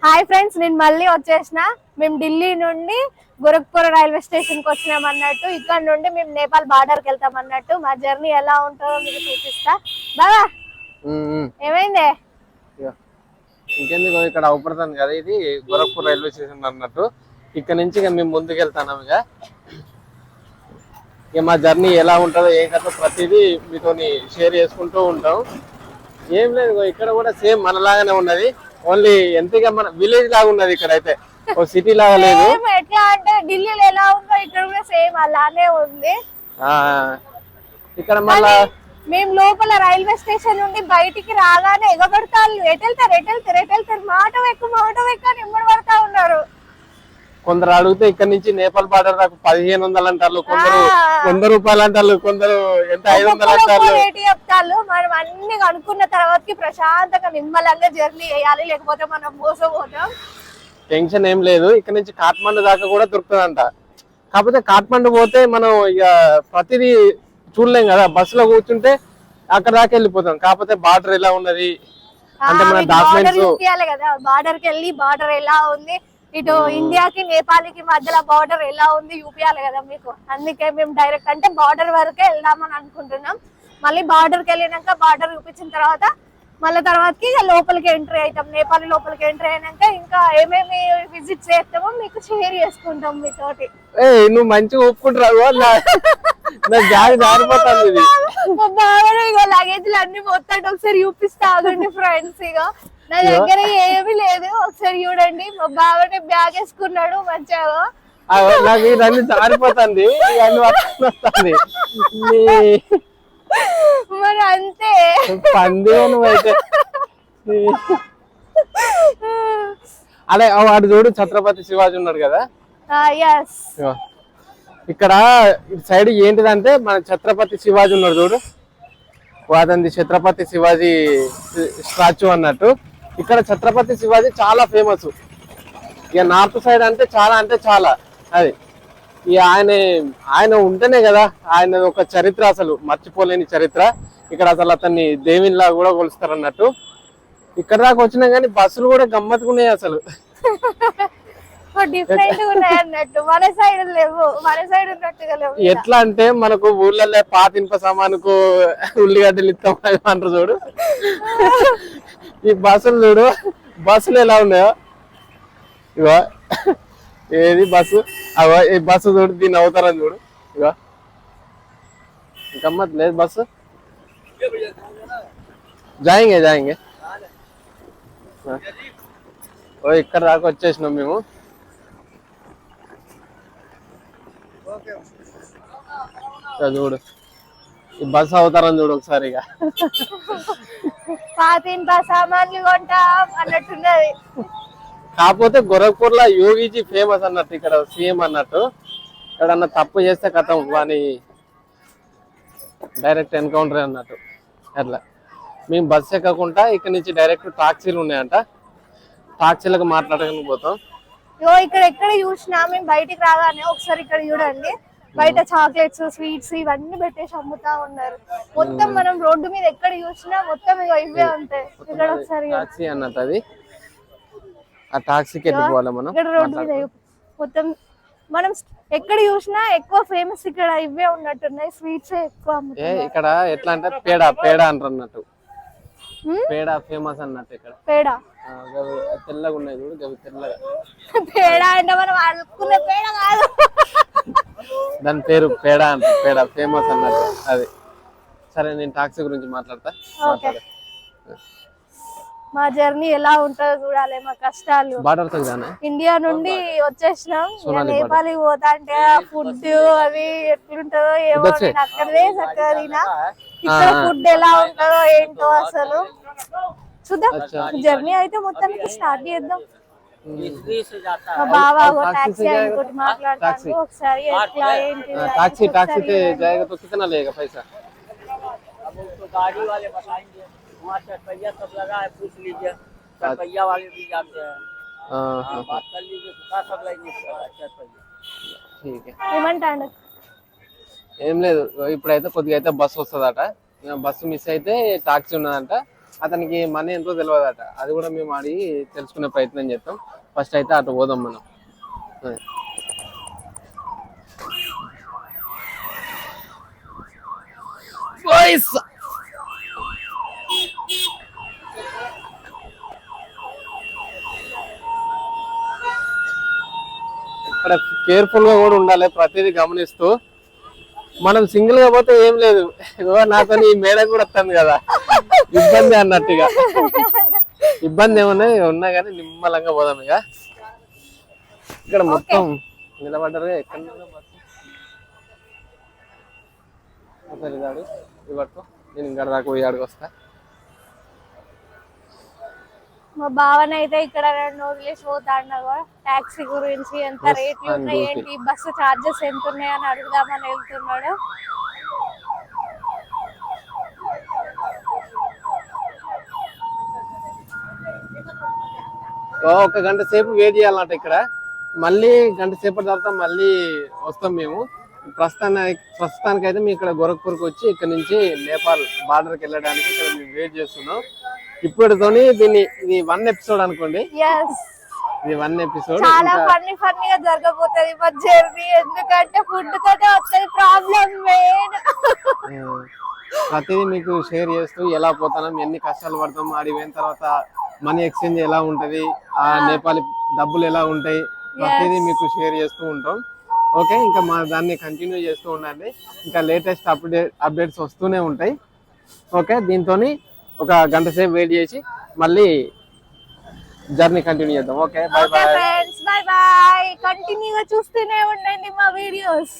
Hi friends, నేను మళ్ళీ వచ్చేసిన. మేము ఢిల్లీ నుండి గోరఖ్పూర్ రైల్వే స్టేషన్ కి వచ్చినాం అన్నట్టు. ఇక్కడ నుండి మేము నేపాల్ బార్డర్ కి వెళ్తాం అన్నట్టు. మా జర్నీ ఎలా ఉంటుందో మీకు చూపిస్తా. బాగా ఏమైంది? ఇంకెందుకు ఇక్కడ అవుపడుతుంది కదా, ఇది గోరఖ్పూర్ రైల్వే స్టేషన్ అన్నట్టు. ఇక్కడ నుంచి ఇక మేము ముందుకు వెళ్తాం. ఇక మా జర్నీ ఎలా ఉంటుందో ఏం కదా ప్రతిదీ మీతో షేర్ చేసుకుంటూ ఉంటాం. ఏం లేదు, ఇక్కడ కూడా సేమ్ మనలాగానే ఉన్నది. ఓన్లీ ఎంతగా మన విలేజ్ లాగా ఉన్నది. ఇక్కడ అయితే ఒక సిటీ లాగా లేదు. ఎట్లా అంటే ఢిల్లీలో ఎలా ఉందో ఇక్కడ కూడా సేమ్ అలానే ఉంది. ఇక్కడ మళ్ళా మేము లోపల రైల్వే స్టేషన్ నుండి బయటికి రాగానే ఎగబడతారు. ఎటెళ్తారు మాట ఎక్కువ నిమ్మడి పడతా ఉన్నారు. కొందరు అడిగితే ఇక్కడ నుంచి నేపాల్ బార్డర్ దాకా 1500 అంటారు, కొందరు 100 రూపాయలు అంటారు, కొందరు ఎంత 500 అంటారు. చెప్తారు. మనం అన్ని అనుకున్న తర్వాతకి ప్రశాంతంగా నిమ్మలంగా జర్నీ చేయాలి, లేకపోతే మనం మోసపోతాం. టెన్షన్ ఏం లేదు. ఇక్కడ నుంచి కాఠ్మండు దాకా కూడా దొరుకుతుందంట. కాకపోతే కాఠ్మండు పోతే మనం ఇక ప్రతిదీ చూడలేం కదా, బస్సులో కూర్చుంటే అక్కడ దాకా వెళ్ళిపోతాం. కాకపోతే బార్డర్ ఎలా ఉన్నది అంటే మన డాక్యుమెంట్స్ చూపించాలి కదా. బార్డర్ కి వెళ్ళి బార్డర్ ఎలా ఉంది, ఇటు ఇండియాకి నేపాల్కి మధ్యలో బార్డర్ ఎలా ఉంది చూపించాలి కదా మీకు. అందుకే మేము డైరెక్ట్ అంటే బార్డర్ వరకే వెళ్దామని అనుకుంటున్నాం. మళ్ళీ బార్డర్ కి వెళ్ళినాక బార్డర్ చూపించిన తర్వాత మళ్ళీ తర్వాతకి లోపలికి ఎంట్రీ అవుతాం. నేపాల్ లోపలికి ఎంట్రీ అయినాక ఇంకా ఏమేమి విజిట్ చేస్తామో మీకు షేర్ చేసుకుంటాం మీతోటి. నువ్వు మంచిగా ఒప్పుకుంటావు. జారిపోతుంది లగేజ్లు అన్ని మొత్తం ఒకసారి చూపిస్తా ఆగండి ఫ్రెండ్స్. ఇక నా దగ్గర ఏమీ లేదు, ఒకసారి చూడండి. మా బావని బ్యాగ్ వేసుకున్నాడు మంచిగా. నాకు ఇవన్నీ జారిపోతుంది మరి అంతే పంది నువ్వైతే. అదే వాడు చూడు, ఛత్రపతి శివాజీ ఉన్నాడు కదా. ఇక్కడ ఇటు సైడ్ ఏంటిదంటే మన ఛత్రపతి శివాజీ ఉన్నాడు చూడు, వాదంది ఛత్రపతి శివాజీ స్టాచ్యూ అన్నట్టు. ఇక్కడ ఛత్రపతి శివాజీ చాలా ఫేమస్. ఇక నార్త్ సైడ్ అంటే చాలా అది. ఇక ఆయన ఉంటేనే కదా ఆయన ఒక చరిత్ర, అసలు మర్చిపోలేని చరిత్ర. ఇక్కడ అసలు అతన్ని దేవునిలా కూడా కొలుస్తారు అన్నట్టు. ఇక్కడ దాకా వచ్చినా కానీ బస్సులు కూడా గమ్మత్తుకున్నాయి అసలు. డిఫరెంట్ ఉన్నాయి అన్నట్టు, మన సైడ్ లేవు, మన సైడ్ ఉన్నట్టుగా లేవు. ఎట్లా అంటే మనకు ఊర్లలో పాత ఇనుప సామానుకు ఉల్లిగడ్డలు ఇస్తాం అంటారు చూడు. ఈ బస్సులు చూడు, బస్సులు ఎలా ఉన్నాయో. ఇగో ఏది బస్సు, అవో ఈ బస్సు చూడు, దీన్ని అవుతారని చూడు. ఇగో గమ్మత్ లేదు బస్సు. జాయింగే ఓ ఇక్కడ దాకా వచ్చేసినాం మేము. చూడు ఈ బస్సు అవుతారని చూడు ఒకసారి. ఇక పాత సామాన్లు కొంటా అన్నట్టున్నది. కాకపోతే గోరఖ్పూర్ లో యోగిజీ ఫేమస్ అన్నట్టు, ఇక్కడ సీఎం అన్నట్టు. ఎక్కడన్నా తప్పు చేస్తే కథం వాని డైరెక్ట్ ఎన్కౌంటర్ అన్నట్టు. అట్లా మేము బస్సు ఎక్కకుండా ఇక్కడ నుంచి డైరెక్ట్ టాక్సీలు ఉన్నాయంట, టాక్సీలకు మాట్లాడడానికి పోతాం. ఇక్కడ ఎక్కడ చూసినా మేము బయటికి రాగానే ఒకసారి ఇక్కడ చూడండి, బయట చాక్లెట్స్ స్వీట్స్ ఇవన్నీ పెట్టేసి అమ్ముతా ఉన్నారు. మొత్తం మనం రోడ్డు మీద ఎక్కడ చూసినా మొత్తం ఇవే ఉంటాయి. ఇక్కడ ఒకసారి టాక్సీ అన్నట్టు, అది ఆ టాక్సీకి వెళ్ళిపోవాలి మనం. ఇక్కడ రోడ్డు మీద మొత్తం మనం ఎక్కడ చూసినా ఎక్కువ ఫేమస్ ఇక్కడ ఇవే ఉన్నట్టున్నాయి, స్వీట్స్ ఎక్కువ అమ్ముతారు. ఇక్కడ ఎట్లా అంటే పేడ అంటారు అన్నట్టు. పేడ ఫేమస్ అన్నట్టు ఇక్కడ. పేడ తెల్లగా ఉన్నాయి చూడు, గవి తెల్లగా. పేడ అంటే మనం అనుకున్న పేడ కాదు, దాని పేరు పేడ అంట. పేడ ఫేమస్ అన్నట్టు అది. సరే నేను టాక్సీ గురించి మాట్లాడతా. మా జర్నీ ఎలా ఉంటుందో చూడాలి, మా కష్టాలు. ఇండియా నుండి వచ్చేసినాం, నేపాల్కి పోతా అంటే ఫుడ్ అవి ఎట్లుంటదో ఏమో. అక్కడే చక్కగా ఇక్కడ ఫుడ్ ఎలా ఉంటుందో ఏంటో అసలు చూద్దాం. జర్నీ అయితే మొత్తానికి స్టార్ట్ చేద్దాం. మా బావా టాక్సీ అనుకుంటే మాట్లాడతాను ఒకసారి ఎట్లా ఏంటి. టాక్సీ जाएगा तो कितना लेगा पैसा? गाड़ी वाले बताएंगे, वहाँ चरपैया सब लगा है, पूछ लीजिए। चरपैया वाले भी जाते हैं, बात कर लीजिए कितना सब लेंगे चरपैया. ठीक है. ఏమంటాడు? ఏం లేదు, ఇప్పుడైతే కొద్దిగా అయితే బస్సు వస్తుందట. బస్సు మిస్ అయితే టాక్సీ ఉన్నదంట. అతనికి మనీ ఎంతో తెలియదట. అది కూడా మేము అడిగి తెలుసుకునే ప్రయత్నం చేస్తాం. ఫస్ట్ అయితే అటు పోదాం మనం. ఇక్కడ కేర్ఫుల్ గా కూడా ఉండాలి, ప్రతిదీ గమనిస్తూ. మనం సింగిల్ గా పోతే ఏం లేదు, నాతో ఈ మేడం కూడా వస్తుంది కదా, ఇబ్బంది అన్నట్టుగా. ఇబ్బంది ఉన్నా కానీ నిమ్మలంగా పోదాం. ఇక ఇక్కడ మొత్తం నిలబడ్డారు. ఎక్కడ ఇవ్వట్టు నేను ఇంకా దాకా పోయి ఆడికి వస్తా. మా భావన అయితే ఇక్కడ 2 వదిలేసి పోతాడు. టాక్సీ గురించి ఎంత రేట్లు ఉన్నాయి ఏంటి, బస్సు చార్జెస్ ఎంత ఉన్నాయి అని అడుగుదామని వెళ్తున్నాడు. ఒక గంట సేపు వెయిట్ చేయాలన్నట్టు ఇక్కడ. మళ్ళీ గంట సేపటి తర్వాత మళ్ళీ వస్తాం మేము. ప్రస్తుతానికి అయితే మేము ఇక్కడ గోరఖ్పూర్కి వచ్చి ఇక్కడ నుంచి నేపాల్ బార్డర్కి వెళ్ళడానికి ఇక్కడ మేము వెయిట్ చేస్తున్నాం. ఇప్పటితోని ఇది 1 ఎపిసోడ్ అనుకోండి. ఇది 1 ఎపిసోడ్. చాలా ఫన్నీగా జరగబోతుంది మా జర్నీ. ఎందుకంటే ఫుడ్ తోటే వస్తుంది ప్రాబ్లం మెయిన్. ప్రతిదీ మీకు షేర్ చేస్తూ ఎలా పోతాం, ఎన్ని కష్టాలు పడతాం, ఆడి పోయిన తర్వాత మనీ ఎక్స్చేంజ్ ఎలా ఉంటది, ఆ నేపాలి డబ్బులు ఎలా ఉంటాయి, ప్రతిదీ మీకు షేర్ చేస్తూ ఉంటాం. ఓకే, ఇంకా మా దాన్ని కంటిన్యూ చేస్తూ ఉండండి. ఇంకా లేటెస్ట్ అప్డేట్స్ వస్తూనే ఉంటాయి. ఓకే, దీంతో ఒక గంట సేపు వెయిట్ చేసి మళ్ళీ జర్నీ కంటిన్యూ చేద్దాం. Okay, by by. Friends, by by. కంటిన్యూగా చూస్తూనే ఉండండి మా వీడియోస్.